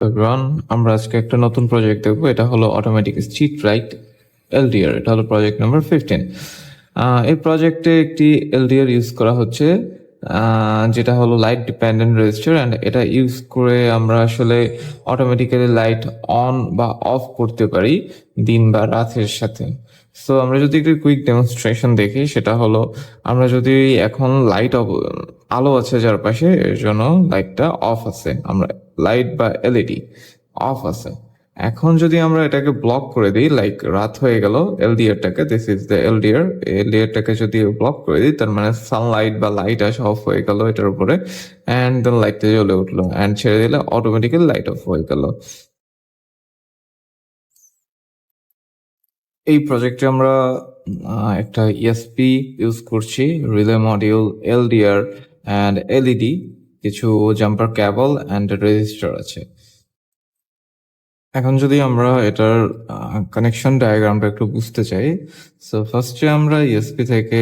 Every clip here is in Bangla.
এভরিওয়ান, আমরা আজকে একটা নতুন প্রজেক্ট দেখবো। এটা হলো অটোমেটিক স্ট্রিট লাইট এলডিআর। এটা হলো প্রজেক্ট নাম্বার 15। এই প্রজেক্টে একটি এলডিআর ইউজ করা হচ্ছে, যেটা হলো লাইট ডিপেন্ডেন্ট রেজিস্টার। অ্যান্ড এটা ইউজ করে আমরা আসলে অটোমেটিক্যালি লাইট অন বা অফ করতে পারি দিন বা রাতের সাথে। সো আমরা যদি একটু কুইক ডেমনস্ট্রেশন দেখি, সেটা হলো আমরা যদি এখন লাইট আলো আছে চারপাশে, এর জন্য লাইটটা অফ আছে, আমরা লাইট বা এলইডি অফ আছে। এখন যদি আমরা এটাকে ব্লক করে দিই, লাইক রাত হয়ে গেল, এলডিআরটাকে, দিস ইজ দ্য এলডিআর, এলডিআরটাকে যদি ব্লক করে দিই, তার মানে সানলাইট বা লাইট আসা অফ হয়ে গেল এটার উপরে, অ্যান্ড দেন লাইটটা জ্বলে উঠলো, অ্যান্ড ছেড়ে দিলে অটোমেটিক্যালি লাইট অফ হয়ে গেল। এই প্রজেক্টে আমরা একটা ইএসপি ইউজ করছি, relay module, LDR and LED, কিছু জাম্পার কেবল অ্যান্ড রেজিস্টার আছে। এখন যদি আমরা এটার কানেকশন ডায়াগ্রামটা একটু বুঝতে চাই, সো ফার্স্টে আমরা ইএসপি থেকে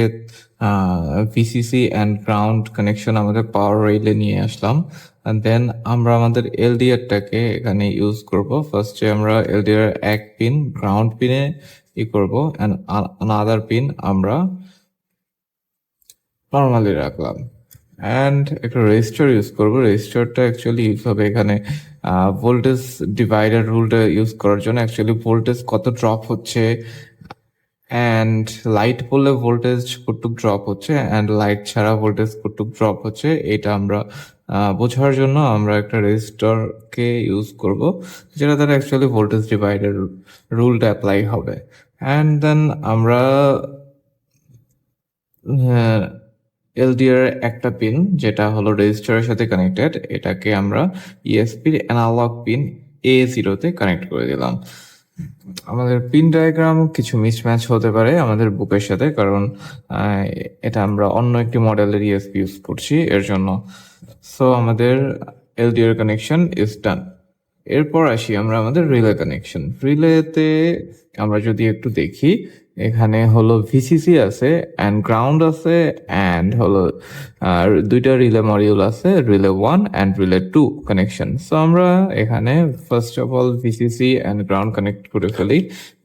ভিসিসি অ্যান্ড গ্রাউন্ড কানেকশন আমাদের পাওয়ার রেইলে নিয়ে আসলাম। দেন আমরা আমাদের এলডিআরটাকে এখানে ইউজ করব। ফার্স্টে আমরা এলডিআর এক পিন গ্রাউন্ড পিনে করব, অ্যান্ড আনাদার পিন আমরা নর্মালি রাখলাম। অ্যান্ড একটা রেজিস্টার ইউজ করবো। রেজিস্টারটা অ্যাকচুয়ালি ইউজ হবে এখানে ভোল্টেজ ডিভাইডার রুলটা ইউজ করার জন্য। অ্যাকচুয়ালি ভোল্টেজ কত ড্রপ হচ্ছে, অ্যান্ড লাইট পড়লে ভোল্টেজ কতটুক ড্রপ হচ্ছে, অ্যান্ড লাইট ছাড়া ভোল্টেজ কতটুক ড্রপ হচ্ছে, এটা আমরা বোঝার জন্য আমরা একটা রেজিস্টারকে ইউজ করব, যেটা দ্বারা অ্যাকচুয়ালি ভোল্টেজ ডিভাইডার রুলটা অ্যাপ্লাই হবে। অ্যান্ড দেন আমরা এলডিআর একটা পিন যেটা হলো রেজিস্টারের সাথে কানেক্টেড, এটাকে আমরা ইএসপির অ্যানালগ পিন A0 তে কানেক্ট করে দিলাম। আমাদের পিন ডায়াগ্রাম কিছু মিসম্যাচ হতে পারে আমাদের বুকের সাথে, কারণ এটা আমরা অন্য একটি মডেলের ইএসপি ইউজ করছি এর জন্য। সো আমাদের এলডিআর কানেকশন ইজ ডান। এরপর আসি আমরা আমাদের রিলে কানেকশন। রিলেতে আমরা যদি একটু দেখি, এখানে হলো ভিসিসি আছে অ্যান্ড গ্রাউন্ড আছে, অ্যান্ড হলো দুইটা রিলে মডিউল আছে, relay 1 and relay 2 connection. So আমরা এখানে first of all VCC and ground connect করে ফেলি।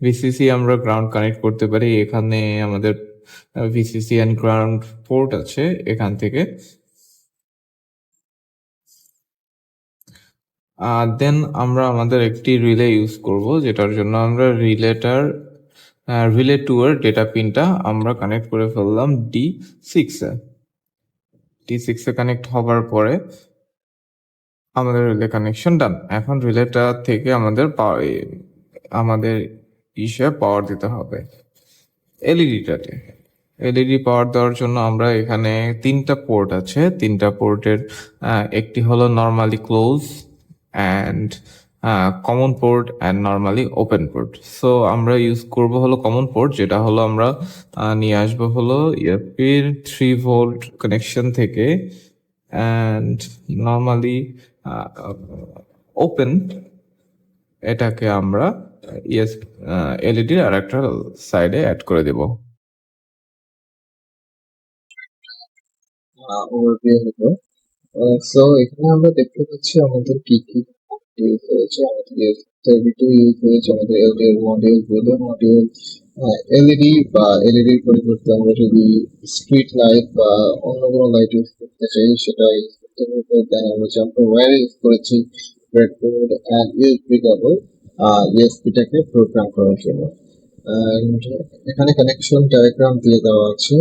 ভিসিসি আমরা গ্রাউন্ড কানেক্ট করতে পারি, এখানে আমাদের ভিসিসি অ্যান্ড গ্রাউন্ড পোর্ট আছে এখান থেকে। দেন আমরা আমাদের একটি রিলে ইউজ করব, যেটার জন্য আমরা রিলে 2 এর ডেটা পিনটা আমরা কানেক্ট করে ফেললাম D6 এ। D6 এ কানেক্ট হবার পরে আমাদের রিলে কানেকশন ডান। এখন রিলেটা থেকে আমাদের পাওয়ার দিতে হবে এলইডিটাতে। এলইডি পাওয়ার দেওয়ার জন্য আমরা এখানে তিনটা পোর্ট আছে, তিনটা পোর্টের একটি হলো normally close and common port and normally open port. So আমরা ইউজ করব হলো কমন পোর্ট, যেটা হলো আমরা নিয়ে আসবো হলো ইএসপির 3 ভোল্ট কানেকশন থেকে, অ্যান্ড নর্মালি ওপেন এটাকে আমরা এলইডির আর একটা সাইডে অ্যাড করে দেব। ওভারভিউ হলো। সো এখানে আমরা দেখতে পাচ্ছি আমাদের কি কি ইউজ হয়েছে। আমাদের এস32 ইউজ হয়েছে, আমাদের LDR module, relay module, LED বা এলইডির পরিবর্তে আমরা যদি স্ট্রিট লাইট বা অন্য কোনো লাইট ইউজ করতে চাই সেটা ইউজ করতে পারবো। দেন আমরা জাম্পার ওয়্যার ইউজ করেছি, ব্রেডবোর্ড অ্যান্ড ইউএসবি কেবল ইউএসবিটাকে প্রোগ্রাম করার জন্য। অ্যান্ড এখানে কানেকশন ডায়াগ্রাম দিয়ে দেওয়া আছে,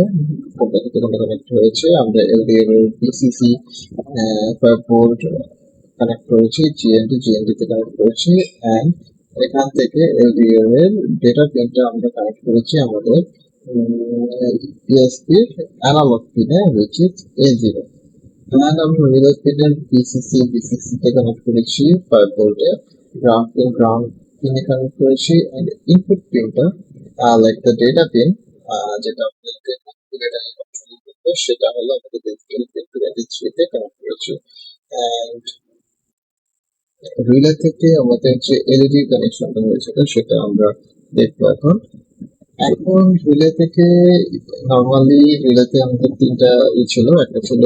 কোনটা থেকে কোনটা কানেক্ট হয়েছে। আমরা এলডিআর এর ভিসিসি 5 ভোল্ট কানেক্ট করেছি, জিএনডি তে কানেক্ট করেছি, অ্যান্ড এখান থেকে এলডিআর এর ডেটা পিনটা আমরা কানেক্ট করেছি আমাদের ইএসপি অ্যানালগ পিনে, which is A0। অ্যান্ড আমরা রিলে পিনের ভিসিসি তে কানেক্ট করেছি 5 ভোল্টে, গ্রাউন্ড পিনে কানেক্ট করেছি, অ্যান্ড ইনপুট পিনটা লাইক দ্য ডেটা পিন, যেটা আপনাদেরকে ডেটা কন্ট্রোল করবে, সেটা হলো আমাদের ডিজিটাল পিন 23 তে কানেক্ট করেছি। অ্যান্ড রিলে থেকে আমাদের যে এলইডি কানেকশনটা হয়েছিল সেটা আমরা দেখবো এখন। এখন রিলে থেকে নর্মালি রিলেতে আমাদের তিনটা ছিল, একটা ছিল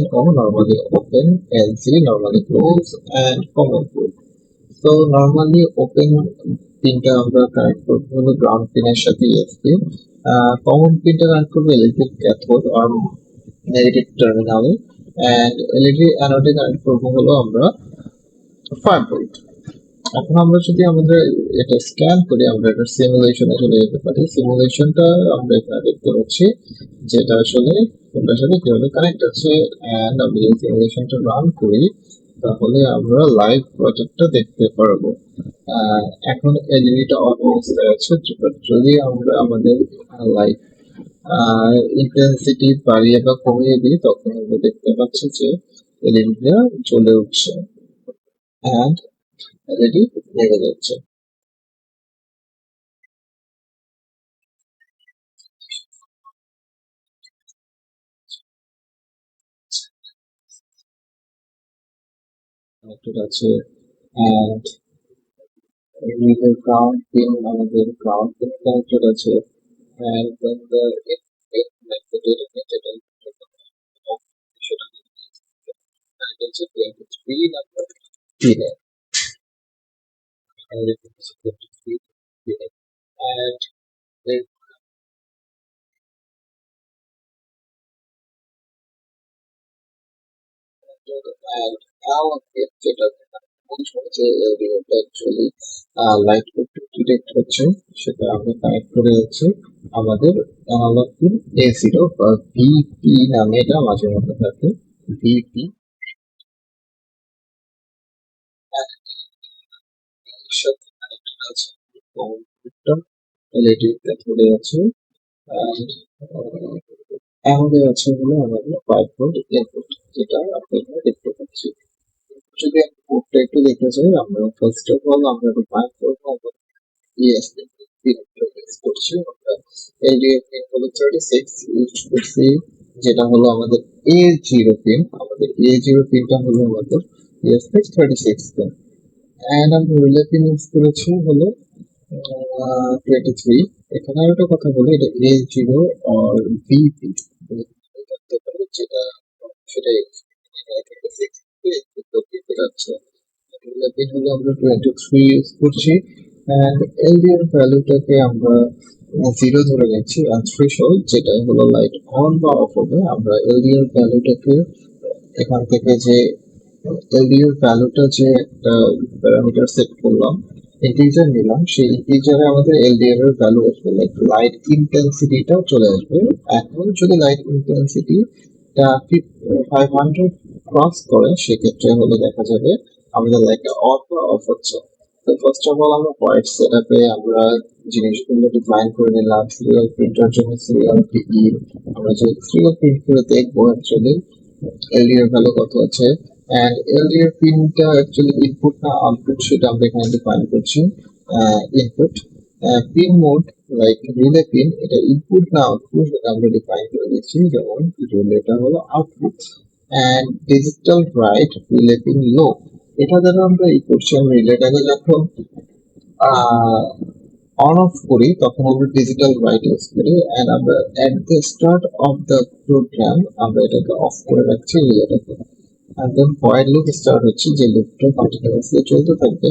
NO normally open, NC normally close, and common port. So normally open পিনটা আমরা কানেক্ট করবো হলো গ্রাউন্ড পিনের সাথে ইএসপি। কমন পিনটা কানেক্ট করবো এলইডি ক্যাথোড আর নেগেটিভ টার্মিনালে, অ্যান্ড এলইডি অ্যানোডে কানেক্ট করবো হলো আমরা 5 ভোল্ট। এখন আমরা যদি আমাদের এটা স্ক্যান করি, আমরা এটা সিমুলেশনে চলে যেতে পারি। সিমুলেশনটা আমরা এখানে দেখতে পাচ্ছি যেটা আসলে কোনটার সাথে কিভাবে কানেক্ট আছে, অ্যান্ড আমি যদি সিমুলেশনটা রান করি তাহলে আমরা লাইভ প্রজেক্টটা দেখতে পারবো। এখন এলইডিটা অন অবস্থায় আছে, যদি আমরা আমাদের লাইভ ইন্টেন্সিটি বাড়িয়ে বা কমিয়ে দিই তখন আমরা দেখতে পাচ্ছি যে এলইডিটা জ্বলে উঠছে অ্যান্ড এলইডি লেগে যাচ্ছে। কানেক্টেড আছে, অ্যান্ড এলইডির গ্রাউন্ড পিন আমাদের গ্রাউন্ড পিন কানেক্টেড আছে, অ্যান্ড দেন দ্য যেটা সেটা কানেক্টেড আছে 23 নাম্বার পিনে, and then and our যেটা বলছো যে রেডিওটা অ্যাকচুয়ালি লাইট ডিটেক্ট হচ্ছে, সেটা আমরা কানেক্ট করে হচ্ছে আমাদের অ্যানালগ পিন A0 বা ভিপি নামে এটা মাঝে মধ্যে থাকে, ভিপি। এর সাথে কানেক্টেড আছে কম্পিউটার, এলইডি ধরে আছে, and আমাদের আছে হলো আমাদের 5 ভোল্ট ইনপুট, যেটা আপনি এখানে দেখতে পাচ্ছি। যদি আমি কোডটা একটু দেখতে চাই, আমরা ফার্স্ট অফ অল আমরা ডিফাইন করবো ইএসপি পিন ইউজ করছি আমরা। এলডিএফ পিন হলো 36 ইউজ করছি, যেটা হলো আমাদের A0 পিন। আমাদের A0 পিনটা হলো আমাদের ইএসপি 36 পিন, এন্ড আমরা রিলে পিন ইউজ করেছি হলো 23। এখানে একটা কথা বলি, এটা A0 আর ভিপি করতে পারি, যেটা সেটাই 36 দিতে যাচ্ছে। পিন হলো আমরা 23 ইউজ করছি, অ্যান্ড এলডিআর ভ্যালুটাকে আমরা 0 ধরে নিচ্ছি, আর থ্রেশহোল্ড যেটা হলো লাইট অন বা অফ হবে, আমরা এলডিআর ভ্যালুটাকে এখান থেকে যে এলডিআর ভ্যালুটা যে একটা প্যারামিটার সেট করলাম, ইন্টিজার নিলাম, সেই ইন্টিজারে আমাদের এলডিআর এর ভ্যালু আসবে, লাইক লাইট ইন্টেন্সিটিটা চলে আসবে। এখন যদি লাইট ইন্টেন্সিটিটা 500 ক্রস করে, সেক্ষেত্রে হলো দেখা যাবে আমাদের লাইটটা অফ বা অফ হচ্ছে। তো ফার্স্ট অফ অল আমরা পয়েন্ট সেট আপে আমরা জিনিসগুলো ডিফাইন করে নিলাম। সিরিয়াল প্রিন্টার জন্য সিরিয়াল কি, আমরা যে সিরিয়াল প্রিন্ট করে দেখবো অ্যাকচুয়ালি এলডিআর ভ্যালু কত আছে, এন্ড এলডিআর পিনটা অ্যাকচুয়ালি ইনপুট না আউটপুট সেটা আমরা এখানে ডিফাইন করছি। Input pin mode like relay pin, এটা ইনপুট না আউটপুট সেটা আমরা ডিফাইন করে দিচ্ছি, যেমন রিলেটা হলো output, and digital write relay pin low, এটা দ্বারা আমরা এই করছি আমরা রিলেটাকে যখন অন অফ করি তখন আমরা ডিজিটাল রাইট ইউজ করি, এন্ড আমরা at the start of the program আমরা এটাকে অফ করে রাখছি রিলেটাকে, and then while loop start হচ্ছে, যে লুপটা কন্টিনিউয়াসলি চলতে থাকবে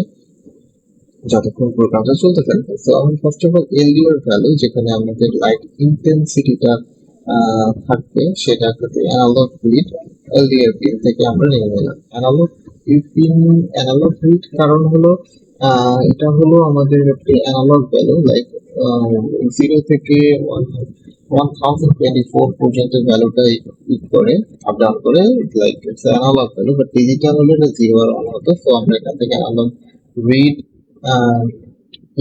যতক্ষণ প্রোগ্রামটা চলতে থাকবে। তো আমি first of all LDR value যেখানে আমাদের লাইট ইন্টেন্সিটিটা থাকবে সেটাকে অ্যানালগ রিড এলডিআর পিন থেকে আমরা নিয়ে নিলাম। অ্যানালগ পিন অ্যানালগ রিড কারণ হলো এটা হলো আমাদের একটি অ্যানালগ ভ্যালু, লাইক 0 থেকে 1024 পর্যন্ত ভ্যালুটা করে আপ ডাউন করে, like it's analog value, but digital হলে এটা 0 আর 1 হতো। সো আমরা এখান থেকে অ্যানালগ রিড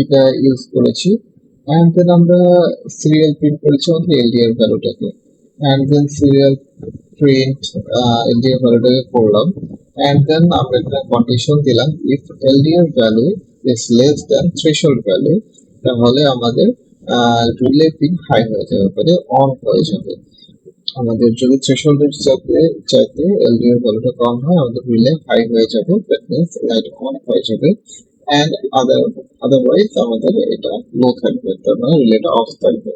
এটা ইউজ করেছি, অ্যান্ড দেন আমরা সিরিয়াল প্রিন্ট করেছি আমাদের এলডিআর ভ্যালুটাকে, and then serial print LDR ভ্যালুটাকে করলাম, অ্যান্ড দেন আমরা এখানে কন্ডিশন দিলাম if LDR value is less than threshold value, তাহলে আমাদের রিলে পিন হাই হয়ে যাবে, মানে অন হয়ে যাবে। আমাদের যদি থ্রেশহোল্ডের চাইতে এলডিআর ভ্যালুটা কম হয়, আমাদের রিলে হাই হয়ে যাবে, দ্যাট মিন্স লাইট অন হয়ে যাবে, অ্যান্ড আদারওয়াইজ আমাদের এটা লো থাকবে, তার মানে রিলেটা অফ থাকবে।